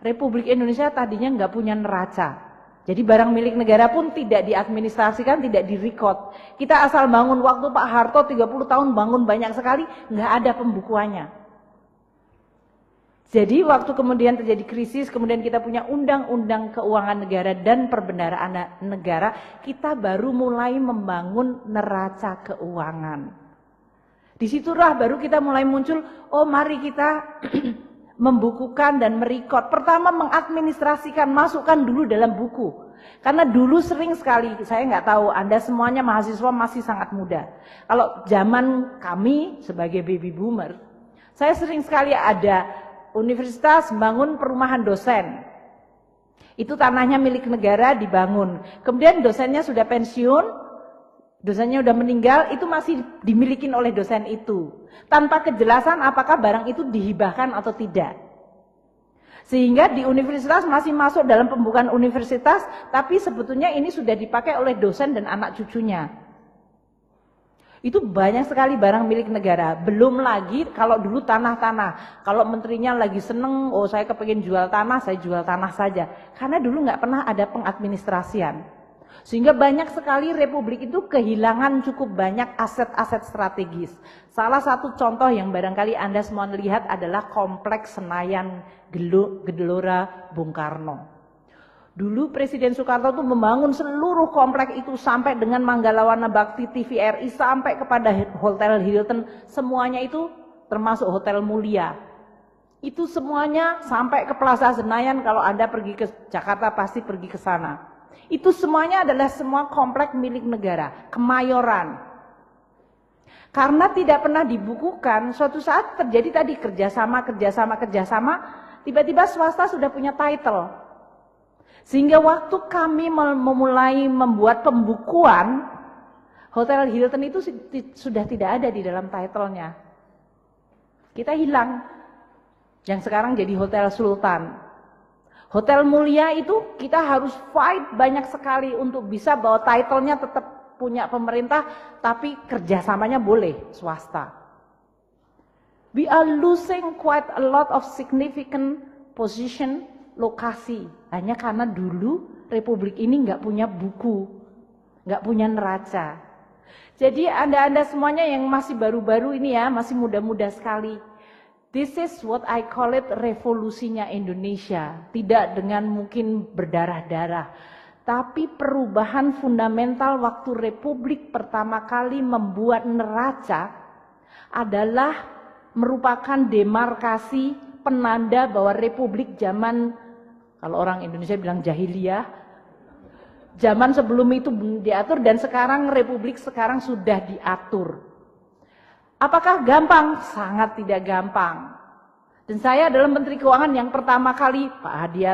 Republik Indonesia tadinya nggak punya neraca. Jadi barang milik negara pun tidak diadministrasikan, tidak direkod. Kita asal bangun, waktu Pak Harto 30 tahun bangun banyak sekali, nggak ada pembukuannya. Jadi waktu kemudian terjadi krisis, kemudian kita punya undang-undang keuangan negara dan perbendaharaan negara, kita baru mulai membangun neraca keuangan. Disitulah baru kita mulai muncul, oh mari kita membukukan dan merekod. Pertama mengadministrasikan, masukkan dulu dalam buku. Karena dulu sering sekali, saya nggak tahu, Anda semuanya mahasiswa masih sangat muda. Kalau zaman kami sebagai baby boomer, saya sering sekali ada universitas bangun perumahan dosen. Itu tanahnya milik negara dibangun. Kemudian dosennya sudah pensiun, dosennya sudah meninggal, itu masih dimiliki oleh dosen itu. Tanpa kejelasan apakah barang itu dihibahkan atau tidak. Sehingga di universitas masih masuk dalam pembukaan universitas, tapi sebetulnya ini sudah dipakai oleh dosen dan anak cucunya. Itu banyak sekali barang milik negara. Belum lagi kalau dulu tanah-tanah. Kalau menterinya lagi seneng, oh saya kepingin jual tanah, saya jual tanah saja. Karena dulu nggak pernah ada pengadministrasian. Sehingga banyak sekali republik itu kehilangan cukup banyak aset-aset strategis. Salah satu contoh yang barangkali Anda semua lihat adalah kompleks Senayan Gelora Bung Karno. Dulu Presiden Soekarno itu membangun seluruh kompleks itu sampai dengan Manggalawana Bakti, TVRI, sampai kepada Hotel Hilton, semuanya itu termasuk Hotel Mulia. Itu semuanya sampai ke Plaza Senayan, kalau Anda pergi ke Jakarta pasti pergi ke sana. Itu semuanya adalah semua kompleks milik negara, Kemayoran. Karena tidak pernah dibukukan, suatu saat terjadi tadi kerjasama, tiba-tiba swasta sudah punya title. Sehingga waktu kami memulai membuat pembukuan, Hotel Hilton itu sudah tidak ada di dalam title-nya. Kita hilang. Yang sekarang jadi Hotel Sultan. Hotel Mulia itu kita harus fight banyak sekali untuk bisa bahwa title-nya tetap punya pemerintah, tapi kerjasamanya boleh swasta. We are losing quite a lot of significant position, lokasi, hanya karena dulu republik ini nggak punya buku, nggak punya neraca. Jadi Anda semuanya yang masih baru-baru ini ya, masih muda-muda sekali. This is what I call it revolusinya Indonesia. Tidak dengan mungkin berdarah-darah, tapi perubahan fundamental waktu republik pertama kali membuat neraca adalah merupakan demarkasi penanda bahwa republik zaman, kalau orang Indonesia bilang jahiliyah, zaman sebelum itu diatur dan sekarang republik sekarang sudah diatur. Apakah gampang? Sangat tidak gampang. Dan saya adalah Menteri Keuangan yang pertama kali, Pak Hadiat